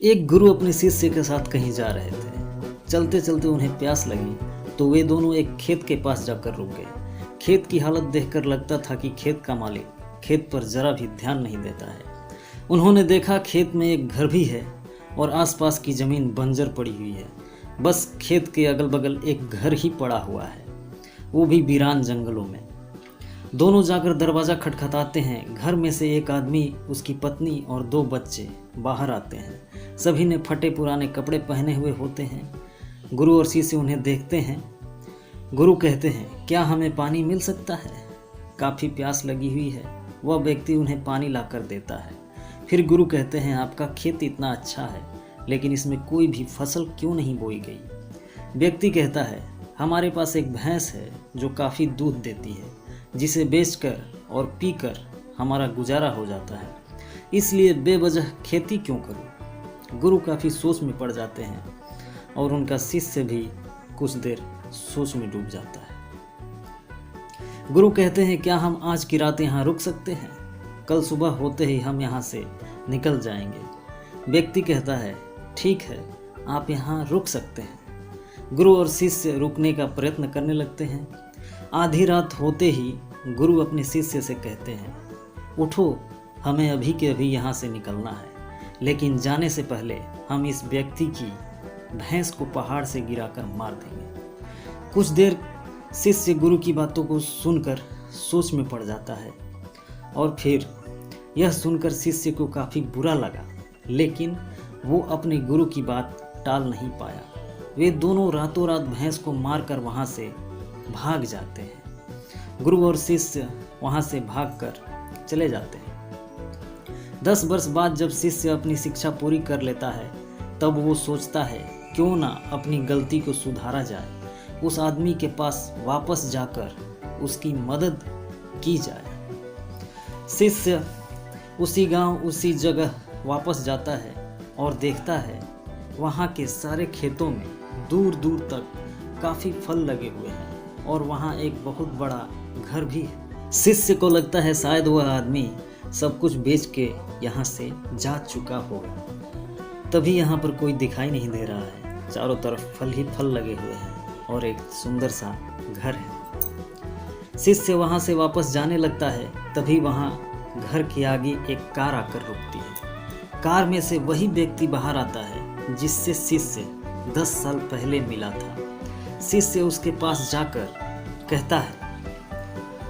एक गुरु अपने शिष्य के साथ कहीं जा रहे थे। चलते चलते उन्हें प्यास लगी तो वे दोनों एक खेत के पास जाकर रुक गए। खेत की हालत देखकर लगता था कि खेत का मालिक खेत पर जरा भी ध्यान नहीं देता है। उन्होंने देखा खेत में एक घर भी है और आसपास की जमीन बंजर पड़ी हुई है। बस खेत के अगल बगल एक घर ही पड़ा हुआ है, वो भी वीरान जंगलों में। दोनों जाकर दरवाज़ा खटखटाते हैं। घर में से एक आदमी, उसकी पत्नी और 2 बच्चे बाहर आते हैं। सभी ने फटे पुराने कपड़े पहने हुए होते हैं। गुरु और शिष्य उन्हें देखते हैं। गुरु कहते हैं, क्या हमें पानी मिल सकता है? काफ़ी प्यास लगी हुई है। वह व्यक्ति उन्हें पानी लाकर देता है। फिर गुरु कहते हैं, आपका खेत इतना अच्छा है, लेकिन इसमें कोई भी फसल क्यों नहीं बोई गई? व्यक्ति कहता है, हमारे पास एक भैंस है जो काफ़ी दूध देती है, जिसे बेचकर और पीकर हमारा गुजारा हो जाता है, इसलिए बेवजह खेती क्यों करूं? गुरु काफ़ी सोच में पड़ जाते हैं और उनका शिष्य भी कुछ देर सोच में डूब जाता है। गुरु कहते हैं, क्या हम आज की रात यहाँ रुक सकते हैं? कल सुबह होते ही हम यहाँ से निकल जाएंगे। व्यक्ति कहता है, ठीक है, आप यहाँ रुक सकते हैं। गुरु और शिष्य रुकने का प्रयत्न करने लगते हैं। आधी रात होते ही गुरु अपने शिष्य से कहते हैं, उठो, हमें अभी के अभी यहाँ से निकलना है, लेकिन जाने से पहले हम इस व्यक्ति की भैंस को पहाड़ से गिराकर मार देंगे। कुछ देर शिष्य गुरु की बातों को सुनकर सोच में पड़ जाता है और फिर यह सुनकर शिष्य को काफ़ी बुरा लगा, लेकिन वो अपने गुरु की बात टाल नहीं पाया। वे दोनों रातों रात भैंस को मारकर वहाँ से भाग जाते हैं। गुरु और शिष्य वहाँ से भागकर चले जाते हैं। 10 वर्ष बाद जब शिष्य अपनी शिक्षा पूरी कर लेता है, तब वो सोचता है, क्यों ना अपनी गलती को सुधारा जाए, उस आदमी के पास वापस जाकर उसकी मदद की जाए। शिष्य उसी गांव, उसी जगह वापस जाता है और देखता है वहाँ के सारे खेतों में दूर दूर तक काफ़ी फल लगे हुए हैं और वहाँ एक बहुत बड़ा घर भी है। शिष्य को लगता है शायद वह आदमी सब कुछ बेच के यहाँ से जा चुका होगा। तभी यहाँ पर कोई दिखाई नहीं दे रहा है। चारों तरफ फल ही फल लगे हुए हैं और एक सुंदर सा घर है। शिष्य वहाँ से वापस जाने लगता है। तभी वहाँ घर के आगे एक कार आकर रुकती है। कार में से वही व्यक्ति बाहर आता है जिससे शिष्य 10 साल पहले मिला था। शिष्य उसके पास जाकर कहता है,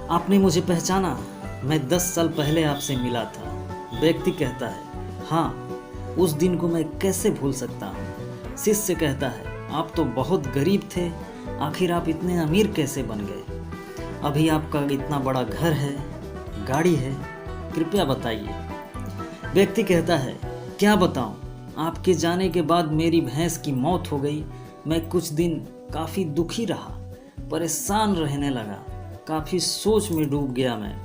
आपने मुझे पहचाना? मैं 10 साल पहले आपसे मिला था। व्यक्ति कहता है, हाँ, उस दिन को मैं कैसे भूल सकता हूँ। शिष्य कहता है, आप तो बहुत गरीब थे, आखिर आप इतने अमीर कैसे बन गए? अभी आपका इतना बड़ा घर है, गाड़ी है, कृपया बताइए। व्यक्ति कहता है, क्या बताऊँ, आपके जाने के बाद मेरी भैंस की मौत हो गई। मैं कुछ दिन काफ़ी दुखी रहा, परेशान रहने लगा, काफ़ी सोच में डूब गया मैं।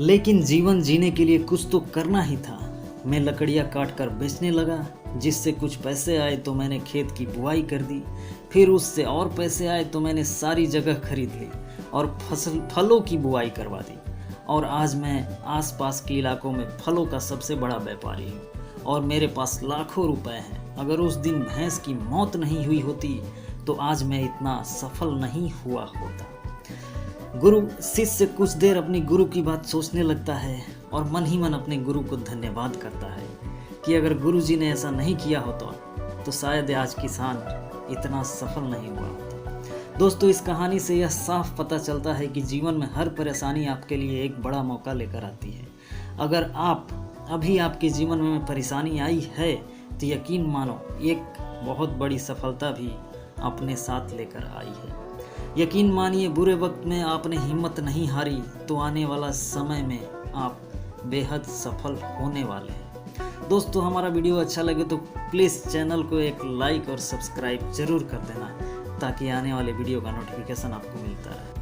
लेकिन जीवन जीने के लिए कुछ तो करना ही था। मैं लकड़ियाँ काट कर बेचने लगा, जिससे कुछ पैसे आए तो मैंने खेत की बुआई कर दी। फिर उससे और पैसे आए तो मैंने सारी जगह खरीद ली और फलों की बुआई करवा दी। और आज मैं आसपास के इलाकों में फलों का सबसे बड़ा व्यापारी हूँ और मेरे पास लाखों रुपए हैं। अगर उस दिन भैंस की मौत नहीं हुई होती तो आज मैं इतना सफल नहीं हुआ होता। गुरु शिष्य कुछ देर अपनी गुरु की बात सोचने लगता है और मन ही मन अपने गुरु को धन्यवाद करता है कि अगर गुरु जी ने ऐसा नहीं किया होता तो शायद आज किसान इतना सफल नहीं हुआ होता। दोस्तों, इस कहानी से यह साफ पता चलता है कि जीवन में हर परेशानी आपके लिए एक बड़ा मौका लेकर आती है। अगर अभी आपके जीवन में परेशानी आई है तो यकीन मानो एक बहुत बड़ी सफलता भी अपने साथ लेकर आई है। यकीन मानिए, बुरे वक्त में आपने हिम्मत नहीं हारी तो आने वाला समय में आप बेहद सफल होने वाले हैं। दोस्तों, हमारा वीडियो अच्छा लगे तो प्लीज़ चैनल को एक लाइक और सब्सक्राइब ज़रूर कर देना, ताकि आने वाले वीडियो का नोटिफिकेशन आपको मिलता रहे।